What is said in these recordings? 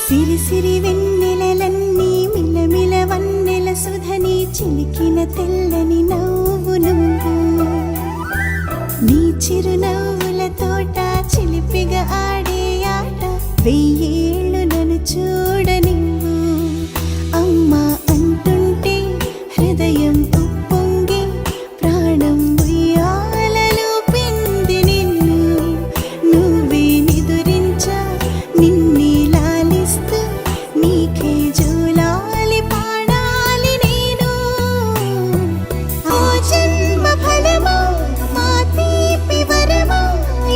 సిరి సిరి వెన్నెలలన్నీ మిలమిల వన్నెల సుధని చిలికిన తెల్లని నవ్వు నువ్వు నీ చిరునవ్వుల తోట చిలిపిగా ఆడే ఆట వెయ్యేళ్ళు నన్ను చూడనివ్వు అమ్మా అంటుంటే హృదయం ఉప్పొంగి ప్రాణం ఉయ్యాలలో పిండి నిన్ను నువ్వే నిదురించా నిన్నే లాలిస్తూ నీకే జూలాలి పాడాలి నేను ఆ జన్మ ఫలమా మా తీపి వరమా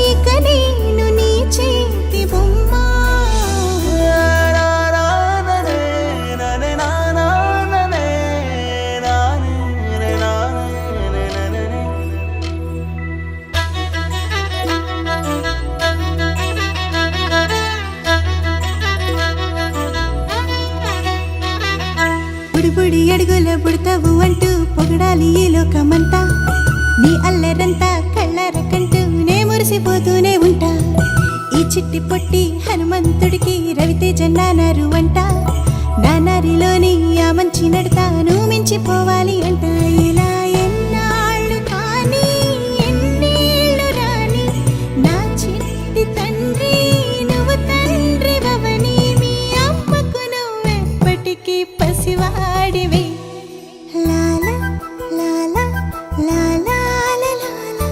ఇక నేను నీ చేతి బొమ్మ బుడిబుడి అడుగుల బుడతావు అంటూ పొగడాలి ఈ లోకమంతా నీ అల్లరంతా కళ్ళారకంటూ నే మురిసిపోతూనే ఉంటా ఈ చిట్టి పొట్టి హనుమంతుడికి రవితేజ నానారు అంట నానారిలోని ఆ మంచి నడతాను మించిపోవాలి అంట ఇలా ఎన్నాళ్ళు కానీ ఎన్నేళ్ళు రాని నా చిట్టి తండ్రి నువ్వు తండ్రి భవని మీ అమ్మకు నువ్వెప్పటికీ పసివాడివి లాలా లాలా లాలా లాలా